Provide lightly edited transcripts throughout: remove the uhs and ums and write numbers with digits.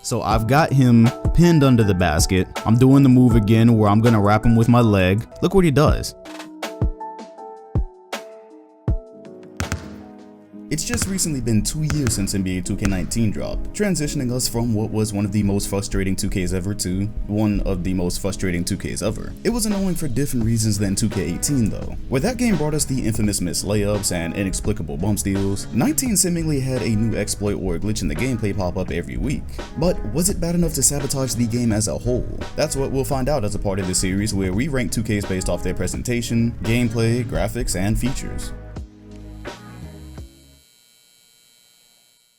So I've got him pinned under the basket. I'm doing the move again where I'm gonna wrap him with my leg. Look what he does. It's just recently been 2 years since NBA 2K19 dropped, transitioning us from what was one of the most frustrating 2Ks ever to one of the most frustrating 2Ks ever. It was annoying for different reasons than 2K18 though. Where that game brought us the infamous missed layups and inexplicable bump steals, 19 seemingly had a new exploit or glitch in the gameplay pop up every week. But was it bad enough to sabotage the game as a whole? That's what we'll find out as a part of this series where we rank 2Ks based off their presentation, gameplay, graphics, and features.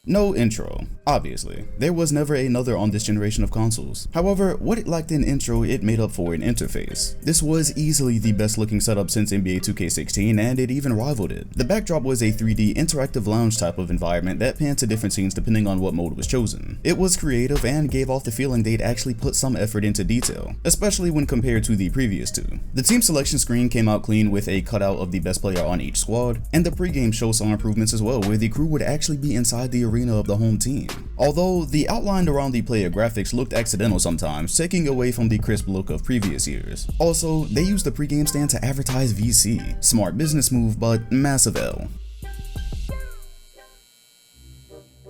No intro, obviously. There was never another on this generation of consoles. However, what it lacked in intro, it made up for in interface. This was easily the best looking setup since NBA 2K16 and it even rivaled it. The backdrop was a 3D interactive lounge type of environment that panned to different scenes depending on what mode was chosen. It was creative and gave off the feeling they'd actually put some effort into detail, especially when compared to the previous two. The team selection screen came out clean with a cutout of the best player on each squad, and the pregame show saw improvements as well where the crew would actually be inside the arena of the home team. Although the outline around the player graphics looked accidental sometimes, taking away from the crisp look of previous years. Also, they used the pregame stand to advertise VC. Smart business move, but massive L.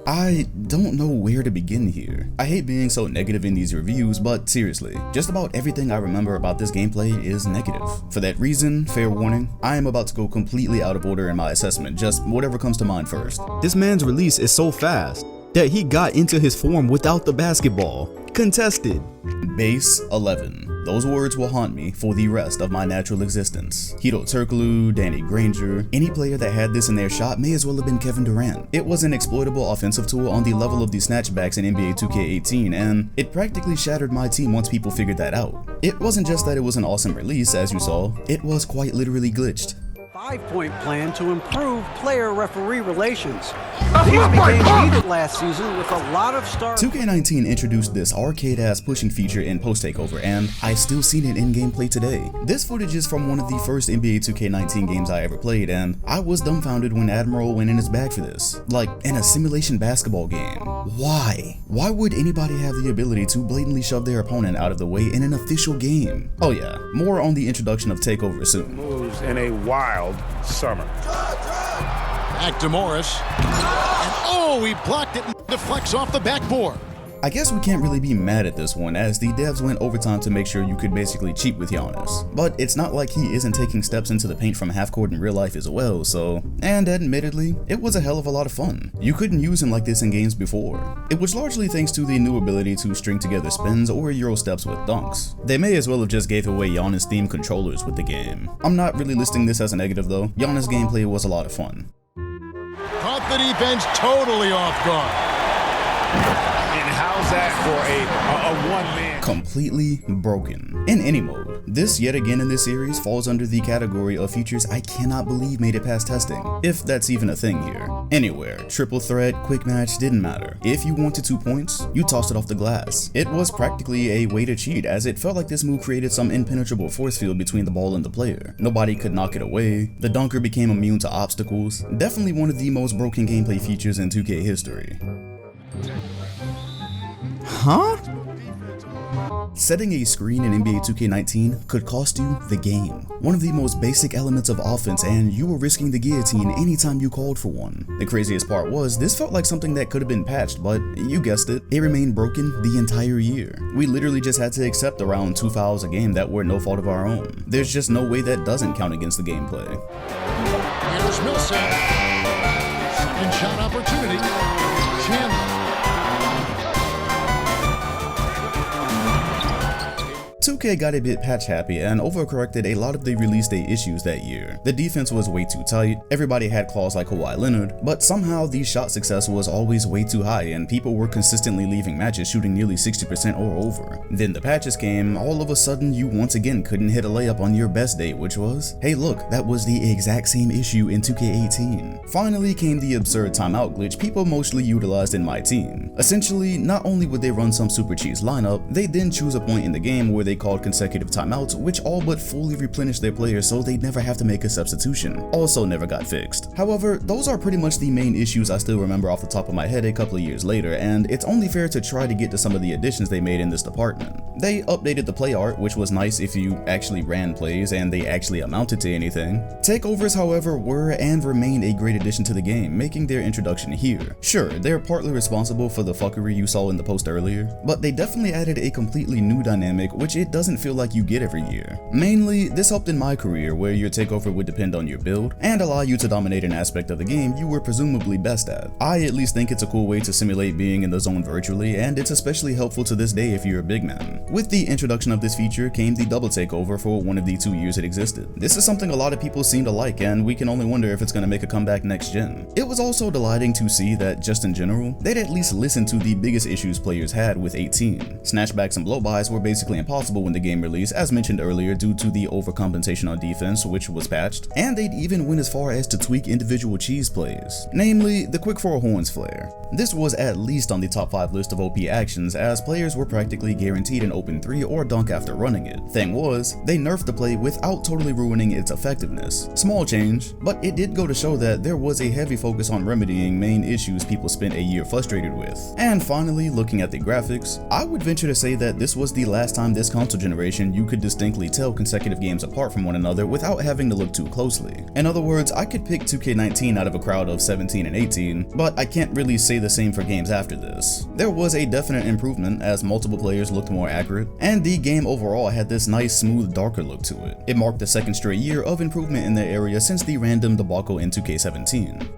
I don't know where to begin here. I hate being so negative in these reviews, but seriously, just about everything I remember about this gameplay is negative. For that reason, fair warning, I am about to go completely out of order in my assessment, just whatever comes to mind first. This man's release is so fast that he got into his form without the basketball. Contested. Base 11. Those words will haunt me for the rest of my natural existence. Hito Turkoglu, Danny Granger, any player that had this in their shot may as well have been Kevin Durant. It was an exploitable offensive tool on the level of the snatchbacks in NBA 2K18, and it practically shattered my team once people figured that out. It wasn't just that it was an awesome release, as you saw, it was quite literally glitched. 5-point plan to improve player-referee relations. These became needed last season with a lot of stars. 2K19 introduced this arcade-ass pushing feature in post-takeover, and I've still seen it in gameplay today. This footage is from one of the first NBA 2K19 games I ever played, and I was dumbfounded when Admiral went in his bag for this. Like, in a simulation basketball game. Why? Why would anybody have the ability to blatantly shove their opponent out of the way in an official game? Oh yeah, more on the introduction of Takeover soon. Moves in a wild summer. Back to Morris. And oh, he blocked it and deflects off the backboard. I guess we can't really be mad at this one, as the devs went overtime to make sure you could basically cheat with Giannis. But it's not like he isn't taking steps into the paint from half court in real life as well, so... And admittedly, it was a hell of a lot of fun. You couldn't use him like this in games before. It was largely thanks to the new ability to string together spins or Euro steps with dunks. They may as well have just gave away Giannis themed controllers with the game. I'm not really listing this as a negative though. Giannis gameplay was a lot of fun. Caught the defense totally off guard. And how's that for a one-man? Completely broken. In any mode. This, yet again in this series, falls under the category of features I cannot believe made it past testing. If that's even a thing here. Anywhere, triple threat, quick match, didn't matter. If you wanted 2 points, you tossed it off the glass. It was practically a way to cheat, as it felt like this move created some impenetrable force field between the ball and the player. Nobody could knock it away. The dunker became immune to obstacles. Definitely one of the most broken gameplay features in 2K history. Huh? Setting a screen in NBA 2K19 could cost you the game. One of the most basic elements of offense, and you were risking the guillotine anytime you called for one. The craziest part was, this felt like something that could have been patched, but you guessed it, it remained broken the entire year. We literally just had to accept around 2 fouls a game that were no fault of our own. There's just no way that doesn't count against the gameplay. Here's Millsap. Second shot opportunity. Chandler. 2K got a bit patch happy and overcorrected a lot of the release day issues that year. The defense was way too tight, everybody had claws like Kawhi Leonard, but somehow the shot success was always way too high and people were consistently leaving matches shooting nearly 60% or over. Then the patches came, all of a sudden you once again couldn't hit a layup on your best day, which was, hey look, that was the exact same issue in 2K18. Finally came the absurd timeout glitch people mostly utilized in my team. Essentially, not only would they run some super cheese lineup, they then choose a point in the game where they call called consecutive timeouts, which all but fully replenished their players so they'd never have to make a substitution. Also never got fixed. However, those are pretty much the main issues I still remember off the top of my head a couple of years later, and it's only fair to try to get to some of the additions they made in this department. They updated the play art, which was nice if you actually ran plays and they actually amounted to anything. Takeovers, however, were and remain a great addition to the game, making their introduction here. Sure, they're partly responsible for the fuckery you saw in the post earlier, but they definitely added a completely new dynamic which it doesn't feel like you get every year. Mainly, this helped in my career where your takeover would depend on your build and allow you to dominate an aspect of the game you were presumably best at. I at least think it's a cool way to simulate being in the zone virtually, and it's especially helpful to this day if you're a big man. With the introduction of this feature came the double takeover for one of the 2 years it existed. This is something a lot of people seem to like, and we can only wonder if it's going to make a comeback next gen. It was also delighting to see that, just in general, they'd at least listen to the biggest issues players had with 18. Snatchbacks and blow-bys were basically impossible when the game released, as mentioned earlier, due to the overcompensation on defense, which was patched, and they'd even went as far as to tweak individual cheese plays, namely the quick 4 horns flare. This was at least on the top 5 list of OP actions, as players were practically guaranteed an open 3 or dunk after running it. Thing was, they nerfed the play without totally ruining its effectiveness. Small change, but it did go to show that there was a heavy focus on remedying main issues people spent a year frustrated with. And finally, looking at the graphics, I would venture to say that this was the last time this console generation you could distinctly tell consecutive games apart from one another without having to look too closely. In other words, I could pick 2K19 out of a crowd of 17 and 18, but I can't really say the same for games after this. There was a definite improvement as multiple players looked more accurate, and the game overall had this nice, smooth, darker look to it. It marked the second straight year of improvement in the area since the random debacle in 2K17.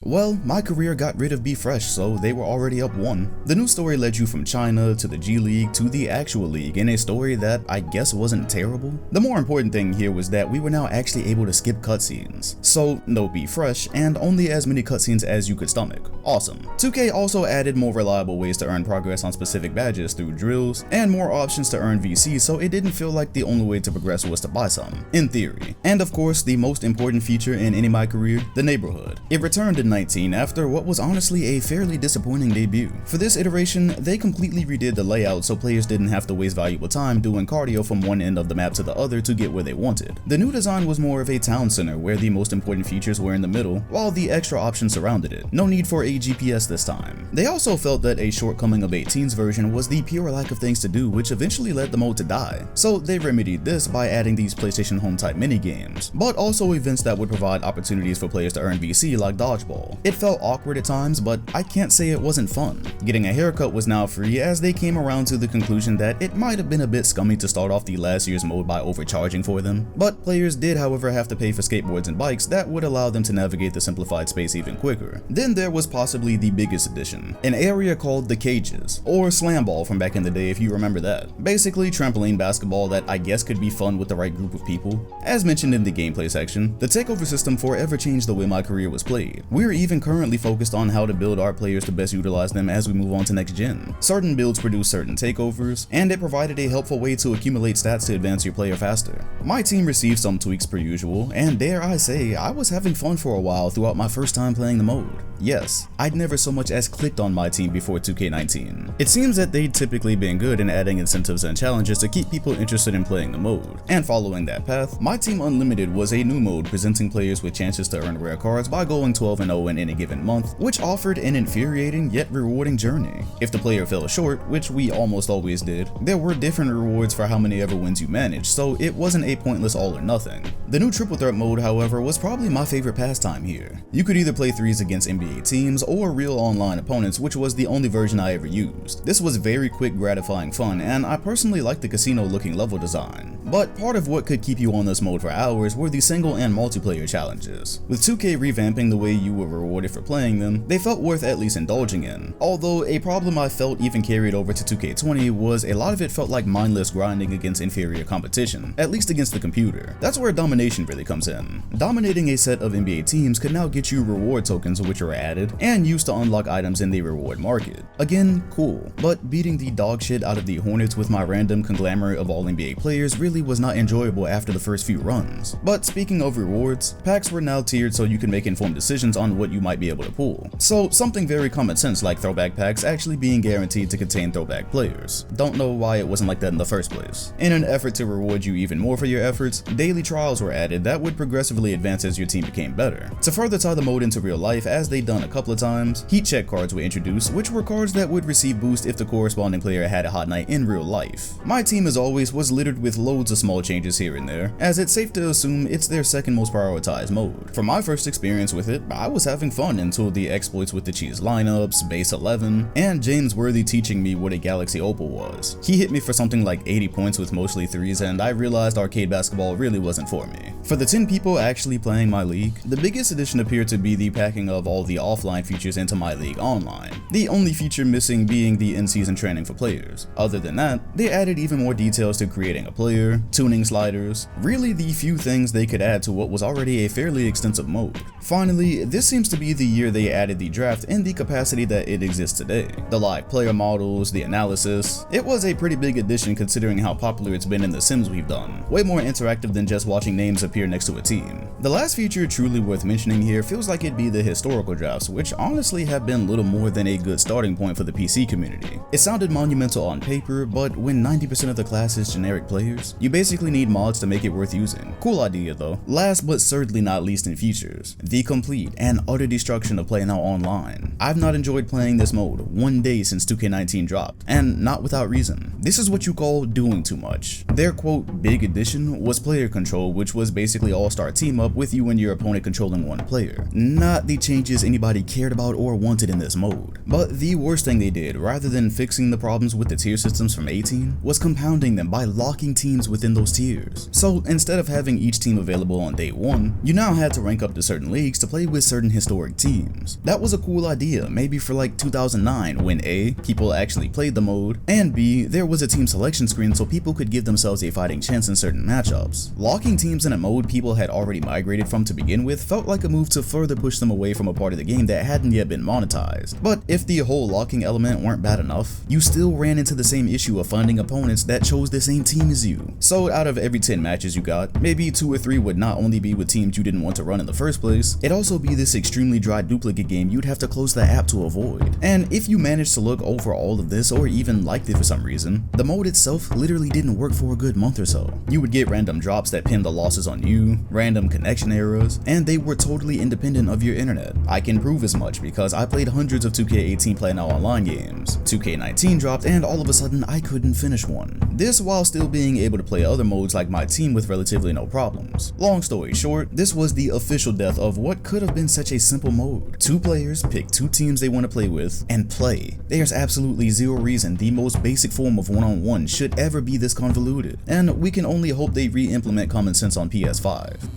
Well, my career got rid of Be Fresh, so they were already up 1. The new story led you from China to the G League to the actual league in a story that I guess wasn't terrible. The more important thing here was that we were now actually able to skip cutscenes. So no Be Fresh and only as many cutscenes as you could stomach. Awesome. 2K also added more reliable ways to earn progress on specific badges through drills and more options to earn VC, so it didn't feel like the only way to progress was to buy some, in theory. And of course, the most important feature in any of my career, the neighborhood. It returned in 19 after what was honestly a fairly disappointing debut. For this iteration, they completely redid the layout so players didn't have to waste valuable time doing cardio from one end of the map to the other to get where they wanted. The new design was more of a town center where the most important features were in the middle, while the extra options surrounded it. No need for a GPS this time. They also felt that a shortcoming of 18's version was the pure lack of things to do, which eventually led the mode to die. So they remedied this by adding these PlayStation Home type mini-games, but also events that would provide opportunities for players to earn VC like dodgeball. It felt awkward at times, but I can't say it wasn't fun. Getting a haircut was now free as they came around to the conclusion that it might have been a bit scummy to start off the last year's mode by overcharging for them. But players did however have to pay for skateboards and bikes that would allow them to navigate the simplified space even quicker. Then there was possibly the biggest addition, an area called the cages, or slam ball from back in the day if you remember that. Basically trampoline basketball that I guess could be fun with the right group of people. As mentioned in the gameplay section, the takeover system forever changed the way my career was played. We're even currently focused on how to build our players to best utilize them as we move on to next gen. Certain builds produce certain takeovers, and it provided a helpful way to accumulate stats to advance your player faster. My team received some tweaks per usual, and dare I say, I was having fun for a while throughout my first time playing the mode. Yes, I'd never so much as clicked on my team before 2K19. It seems that they'd typically been good in adding incentives and challenges to keep people interested in playing the mode. And following that path, My Team Unlimited was a new mode presenting players with chances to earn rare cards by going 12-0 in any given month, which offered an infuriating yet rewarding journey. If the player fell short, which we almost always did, there were different rewards for how many ever wins you managed, so it wasn't a pointless all or nothing. The new triple threat mode, however, was probably my favorite pastime here. You could either play threes against NBA teams or real online opponents, which was the only version I ever used. This was very quick, gratifying fun, and I personally liked the casino looking level design. But part of what could keep you on this mode for hours were the single and multiplayer challenges. With 2K revamping the way you were rewarded for playing them, they felt worth at least indulging in. Although a problem I felt even carried over to 2K20 was a lot of it felt like mindless grinding against inferior competition, at least against the computer. That's where domination really comes in. Dominating a set of NBA teams could now get you reward tokens which are added and used to unlock items in the reward market. Again, cool, but beating the dog shit out of the Hornets with my random conglomerate of all NBA players really really was not enjoyable after the first few runs. But speaking of rewards, packs were now tiered so you can make informed decisions on what you might be able to pull. So something very common sense like throwback packs actually being guaranteed to contain throwback players. Don't know why it wasn't like that in the first place. In an effort to reward you even more for your efforts, daily trials were added that would progressively advance as your team became better. To further tie the mode into real life, as they done a couple of times, heat check cards were introduced, which were cards that would receive boost if the corresponding player had a hot night in real life. My team as always was littered with loads of small changes here and there, as it's safe to assume it's their second most prioritized mode. For my first experience with it, I was having fun until the exploits with the cheese lineups, base 11, and James Worthy teaching me what a Galaxy Opal was. He hit me for something like 80 points with mostly threes, and I realized arcade basketball really wasn't for me. For the 10 people actually playing my league, the biggest addition appeared to be the packing of all the offline features into my league online, the only feature missing being the in-season training for players. Other than that, they added even more details to creating a player, tuning sliders, really the few things they could add to what was already a fairly extensive mode. Finally, this seems to be the year they added the draft in the capacity that it exists today. The live player models, the analysis. It was a pretty big addition considering how popular it's been in the Sims we've done. Way more interactive than just watching names appear next to a team. The last feature truly worth mentioning here feels like it'd be the historical drafts, which honestly have been little more than a good starting point for the PC community. It sounded monumental on paper, but when 90% of the class is generic players, you basically need mods to make it worth using. Cool idea though. Last but certainly not least in features, the complete and utter destruction of playing out online. I've not enjoyed playing this mode one day since 2K19 dropped, and not without reason. This is what you call doing too much. Their quote big addition was player control, which was basically all-star team up with you and your opponent controlling one player. Not the changes anybody cared about or wanted in this mode. But the worst thing they did, rather than fixing the problems with the tier systems from 18, was compounding them by locking teams within those tiers. So instead of having each team available on day 1, you now had to rank up to certain leagues to play with certain historic teams. That was a cool idea, maybe for like 2009 when A, people actually played the mode, and B, there was a team selection screen so people could give themselves a fighting chance in certain matchups. Locking teams in a mode people had already migrated from to begin with felt like a move to further push them away from a part of the game that hadn't yet been monetized. But if the whole locking element weren't bad enough, you still ran into the same issue of finding opponents that chose the same team as you. So out of every 10 matches you got, maybe 2 or 3 would not only be with teams you didn't want to run in the first place, it'd also be this extremely dry duplicate game you'd have to close the app to avoid. And if you managed to look over all of this or even liked it for some reason, the mode itself literally didn't work for a good month or so. You would get random drops that pinned the losses on you, random connection errors, and they were totally independent of your internet. I can prove as much because I played hundreds of 2K18 Play Now online games. 2K19 dropped and all of a sudden I couldn't finish one. This while still being able to play other modes like my team with relatively no problems. Long story short, this was the official death of what could have been such a simple mode. 2 players pick 2 teams they want to play with and play. There's absolutely zero reason the most basic form of one-on-one should ever be this convoluted, and we can only hope they re-implement common sense on PS5.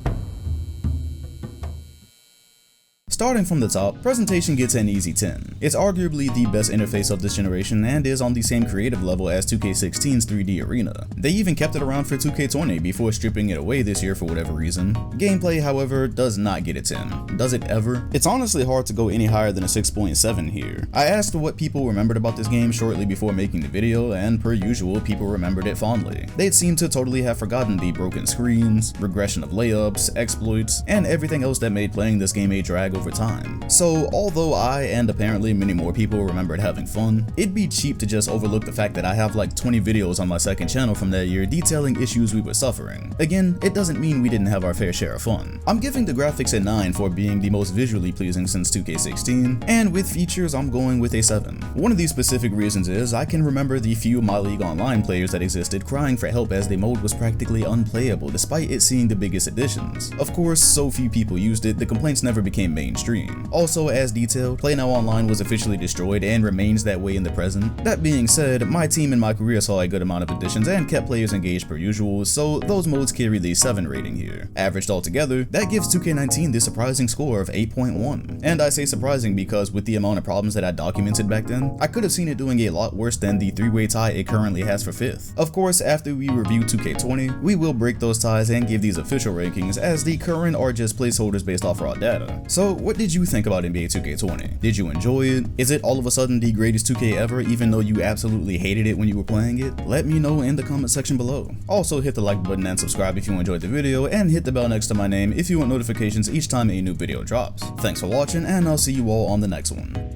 Starting from the top, presentation gets an easy 10. It's arguably the best interface of this generation and is on the same creative level as 2K16's 3D Arena. They even kept it around for 2K20 before stripping it away this year for whatever reason. Gameplay, however, does not get a 10. Does it ever? It's honestly hard to go any higher than a 6.7 here. I asked what people remembered about this game shortly before making the video, and per usual, people remembered it fondly. They'd seemed to totally have forgotten the broken screens, regression of layups, exploits, and everything else that made playing this game a drag over time. So although I and apparently many more people remembered having fun, it'd be cheap to just overlook the fact that I have like 20 videos on my second channel from that year detailing issues we were suffering. Again, it doesn't mean we didn't have our fair share of fun. I'm giving the graphics a 9 for being the most visually pleasing since 2K16, and with features I'm going with a 7. One of these specific reasons is I can remember the few My League Online players that existed crying for help as the mode was practically unplayable despite it seeing the biggest additions. Of course, so few people used it, the complaints never became mainstream. Also, as detailed, Play Now Online was officially destroyed and remains that way in the present. That being said, my team and my career saw a good amount of additions and kept players engaged per usual, so those modes carry the 7 rating here. Averaged altogether, that gives 2K19 the surprising score of 8.1. And I say surprising because with the amount of problems that I documented back then, I could have seen it doing a lot worse than the 3-way tie it currently has for 5th. Of course, after we review 2K20, we will break those ties and give these official rankings, as the current are just placeholders based off raw data. So what did you think about NBA 2K20? Did you enjoy it? Is it all of a sudden the greatest 2K ever, even though you absolutely hated it when you were playing it? Let me know in the comment section below. Also, hit the like button and subscribe if you enjoyed the video, and hit the bell next to my name if you want notifications each time a new video drops. Thanks for watching, and I'll see you all on the next one.